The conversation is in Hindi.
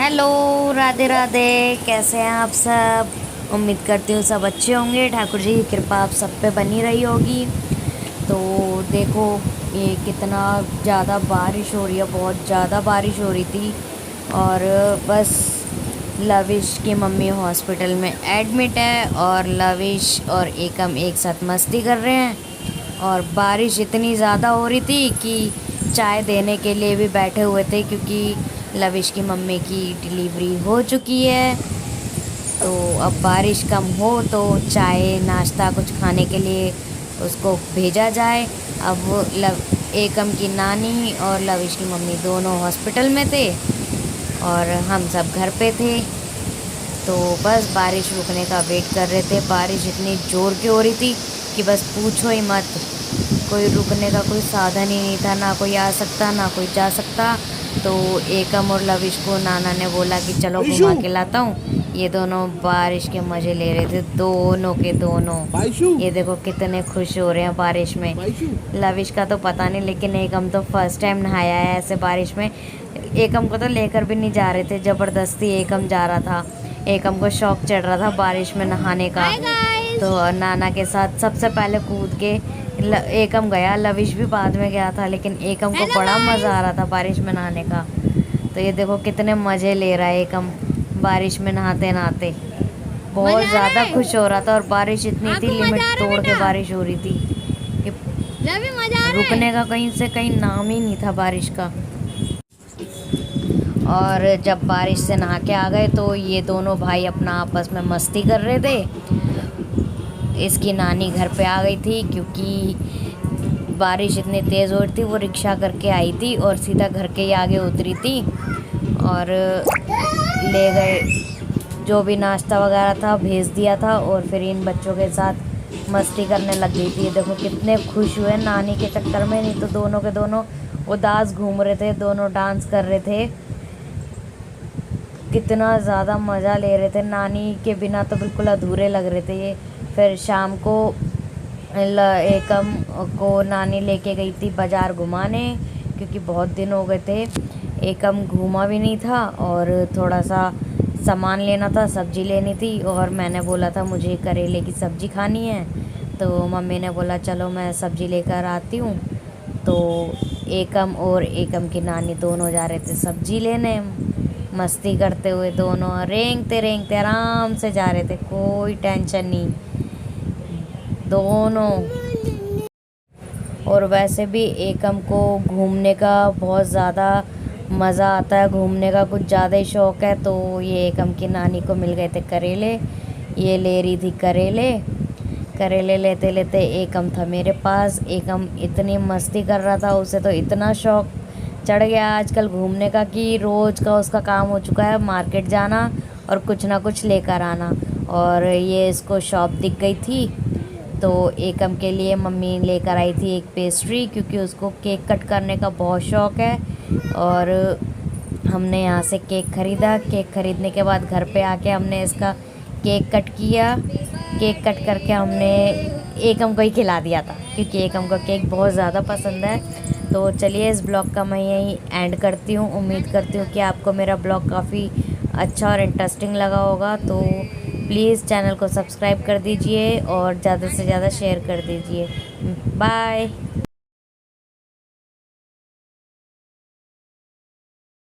हेलो, राधे राधे। कैसे हैं आप सब? उम्मीद करती हूँ सब अच्छे होंगे। ठाकुर जी की कृपा आप सब पे बनी रही होगी। तो देखो, ये कितना ज़्यादा बारिश हो रही है, बहुत ज़्यादा बारिश हो रही थी। और बस लविश की मम्मी हॉस्पिटल में एडमिट है और लविश और एकम एक साथ मस्ती कर रहे हैं। और बारिश इतनी ज़्यादा हो रही थी कि चाय देने के लिए भी बैठे हुए थे, क्योंकि लविश की मम्मी की डिलीवरी हो चुकी है। तो अब बारिश कम हो तो चाय नाश्ता कुछ खाने के लिए उसको भेजा जाए। अब वो एकम की नानी और लविश की मम्मी दोनों हॉस्पिटल में थे और हम सब घर पे थे। तो बस बारिश रुकने का वेट कर रहे थे। बारिश इतनी ज़ोर की हो रही थी कि बस पूछो ही मत। कोई रुकने का कोई साधन ही नहीं था, ना कोई आ सकता ना कोई जा सकता। तो एकम और लविश को नाना ने बोला कि चलो घुमा के लाता हूँ। ये दोनों बारिश के मज़े ले रहे थे, दोनों के दोनों। ये देखो कितने खुश हो रहे हैं बारिश में। लविश का तो पता नहीं, लेकिन एकम तो फर्स्ट टाइम नहाया है ऐसे बारिश में। एकम को तो लेकर भी नहीं जा रहे थे, ज़बरदस्ती एकम जा रहा था। एकम को शौक चढ़ रहा था बारिश में नहाने का। तो नाना के साथ सबसे पहले कूद के एकम गया। लविश भी बाद में गया था, लेकिन एकम को बड़ा मज़ा आ रहा था बारिश में नहाने का। तो ये देखो कितने मज़े ले रहा है एकम बारिश में नहाते नहाते। बहुत ज़्यादा खुश हो रहा था और बारिश इतनी थी, लिमिट तोड़ के बारिश हो रही थी कि रुकने का कहीं से कहीं नाम ही नहीं था बारिश का। और जब बारिश से नहा के आ गए तो ये दोनों भाई अपना आपस में मस्ती कर रहे थे। इसकी नानी घर पे आ गई थी, क्योंकि बारिश इतनी तेज़ हो रही थी। वो रिक्शा करके आई थी और सीधा घर के ही आगे उतरी थी और ले गए जो भी नाश्ता वगैरह था, भेज दिया था। और फिर इन बच्चों के साथ मस्ती करने लग गई थी। देखो कितने खुश हुए नानी के चक्कर में। नहीं तो दोनों के दोनों उदास घूम रहे थे, दोनों डांस कर रहे थे। कितना ज़्यादा मज़ा ले रहे थे। नानी के बिना तो बिल्कुल अधूरे लग रहे थे ये। फिर शाम को एकम को नानी लेके गई थी बाज़ार घुमाने, क्योंकि बहुत दिन हो गए थे एकम घूमा भी नहीं था। और थोड़ा सा सामान लेना था, सब्ज़ी लेनी थी। और मैंने बोला था मुझे करेले की सब्ज़ी खानी है, तो मम्मी ने बोला चलो मैं सब्ज़ी लेकर आती हूँ। तो एकम और एकम की नानी दोनों जा रहे थे सब्ज़ी लेने, मस्ती करते हुए। दोनों रेंगते रेंगते आराम से जा रहे थे, कोई टेंशन नहीं दोनों। और वैसे भी एकम को घूमने का बहुत ज़्यादा मज़ा आता है, घूमने का कुछ ज़्यादा ही शौक़ है। तो ये एकम की नानी को मिल गए थे करेले। ये ले रही थी करेले। करेले लेते लेते एकम था मेरे पास। एकम इतनी मस्ती कर रहा था, उसे तो इतना शौक़ चढ़ गया आजकल घूमने का कि रोज़ का उसका काम हो चुका है मार्केट जाना और कुछ ना कुछ लेकर आना। और ये इसको शॉप दिख गई थी, तो एकम के लिए मम्मी लेकर आई थी एक पेस्ट्री, क्योंकि उसको केक कट करने का बहुत शौक़ है। और हमने यहाँ से केक ख़रीदा। केक ख़रीदने के बाद घर पे आके हमने इसका केक कट किया। केक कट करके हमने एकम को ही खिला दिया था, क्योंकि एकम को केक बहुत ज़्यादा पसंद है। तो चलिए इस ब्लॉग का मैं यहीं एंड करती हूँ। उम्मीद करती हूँ कि आपको मेरा ब्लॉग काफ़ी अच्छा और इंटरेस्टिंग लगा होगा। तो प्लीज़ चैनल को सब्सक्राइब कर दीजिए और ज़्यादा से ज़्यादा शेयर कर दीजिए। बाय।